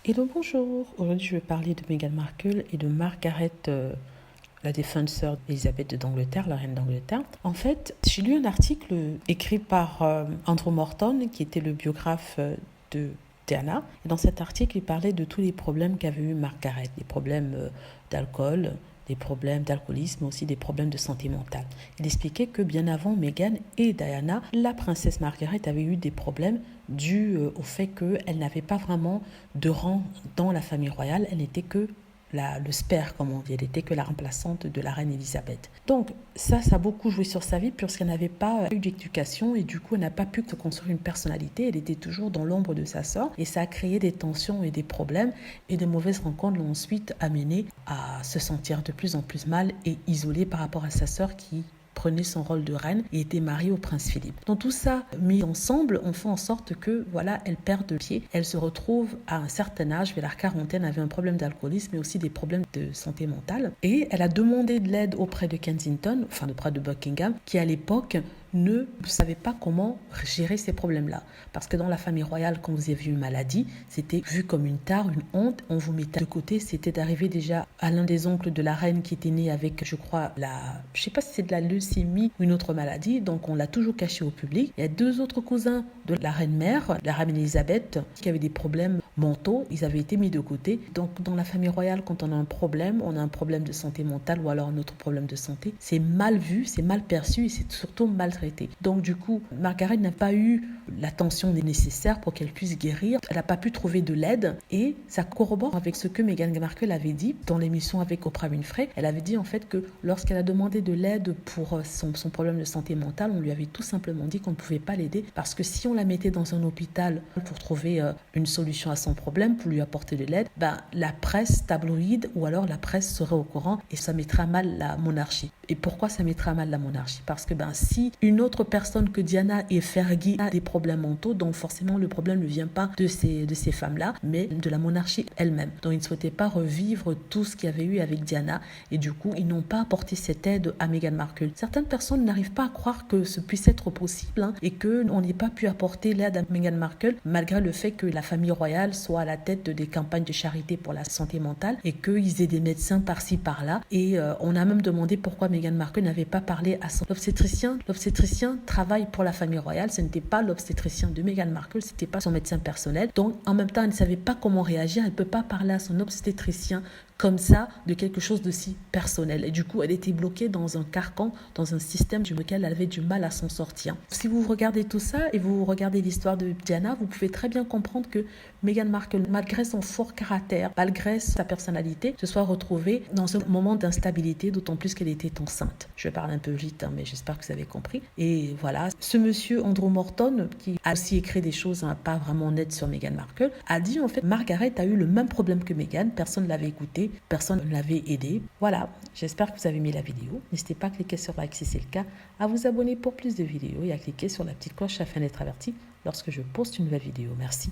Hello, bonjour. Aujourd'hui, je vais parler de Meghan Markle et de Margaret, la défunte sœur d'Elisabeth d'Angleterre, la reine d'Angleterre. En fait, j'ai lu un article écrit par Andrew Morton, qui était le biographe de Diana. Et dans cet article, il parlait de tous les problèmes qu'avait eu Margaret, des problèmes d'alcool, des problèmes d'alcoolisme, mais aussi des problèmes de santé mentale. Il expliquait que bien avant Meghan et Diana, la princesse Margaret avait eu des problèmes dus au fait qu'elle n'avait pas vraiment de rang dans la famille royale. Elle n'était que le spare, comme on dit. Elle n'était que la remplaçante de la reine Elisabeth. Donc ça a beaucoup joué sur sa vie puisqu'elle n'avait pas eu d'éducation et du coup elle n'a pas pu se construire une personnalité. Elle était toujours dans l'ombre de sa sœur et ça a créé des tensions et des problèmes, et des mauvaises rencontres l'ont ensuite amené à se sentir de plus en plus mal et isolée par rapport à sa sœur qui prenait son rôle de reine et était mariée au prince Philippe. Donc tout ça mis ensemble, on fait en sorte que voilà, elle perd de pied. Elle se retrouve à un certain âge, vers la quarantaine, avait un problème d'alcoolisme mais aussi des problèmes de santé mentale. Et elle a demandé de l'aide auprès de Kensington, enfin auprès de Buckingham, qui à l'époque ne savait pas comment gérer ces problèmes-là. Parce que dans la famille royale, quand vous avez une maladie, c'était vu comme une tare, une honte. On vous mettait de côté. C'était d'arriver déjà à l'un des oncles de la reine qui était né avec, je crois, je sais pas si c'est de la leucémie ou une autre maladie. Donc on l'a toujours caché au public. Il y a deux autres cousins de la reine mère, la reine Elisabeth, qui avaient des problèmes mentaux. Ils avaient été mis de côté. Donc dans la famille royale, quand on a un problème de santé mentale ou alors un autre problème de santé, c'est mal vu, c'est mal perçu et c'est surtout mal traité. Donc du coup, Margaret n'a pas eu l'attention nécessaire pour qu'elle puisse guérir. Elle n'a pas pu trouver de l'aide et ça corrobore avec ce que Meghan Markle avait dit dans l'émission avec Oprah Winfrey. Elle avait dit en fait que lorsqu'elle a demandé de l'aide pour son problème de santé mentale, on lui avait tout simplement dit qu'on ne pouvait pas l'aider parce que si on la mettait dans un hôpital pour trouver une solution à son problème, pour lui apporter de l'aide, la presse tabloïde ou alors la presse serait au courant et ça mettrait à mal la monarchie. Et pourquoi ça mettrait à mal la monarchie? Parce que si une autre personne que Diana et Fergie a des problèmes mentaux, donc forcément le problème ne vient pas de ces femmes-là, mais de la monarchie elle-même. Donc ils ne souhaitaient pas revivre tout ce qu'il y avait eu avec Diana et du coup ils n'ont pas apporté cette aide à Meghan Markle. Certaines personnes n'arrivent pas à croire que ce puisse être possible et qu'on n'ait pas pu apporter l'aide à Meghan Markle malgré le fait que la famille royale soit à la tête des campagnes de charité pour la santé mentale et qu'ils aient des médecins par-ci par-là. Et on a même demandé pourquoi Meghan Markle n'avait pas parlé à son obstétricien. L'obstétricien travaille pour la famille royale, ce n'était pas l'obstétricien de Meghan Markle, ce n'était pas son médecin personnel. Donc en même temps, elle ne savait pas comment réagir, elle ne peut pas parler à son obstétricien comme ça de quelque chose de si personnel. Et du coup, elle était bloquée dans un carcan, dans un système du lequel elle avait du mal à s'en sortir. Si vous regardez tout ça et vous regardez l'histoire de Diana, vous pouvez très bien comprendre que Meghan Markle, malgré son fort caractère, malgré sa personnalité, se soit retrouvée dans un moment d'instabilité, d'autant plus qu'elle était enceinte. Je parle un peu vite, mais j'espère que vous avez compris. Et voilà, ce monsieur Andrew Morton, qui a aussi écrit des choses pas vraiment nettes sur Meghan Markle, a dit en fait, Margaret a eu le même problème que Meghan, personne ne l'avait écouté, personne ne l'avait aidé. Voilà, j'espère que vous avez aimé la vidéo. N'hésitez pas à cliquer sur like si c'est le cas, à vous abonner pour plus de vidéos et à cliquer sur la petite cloche afin d'être averti lorsque je poste une nouvelle vidéo. Merci.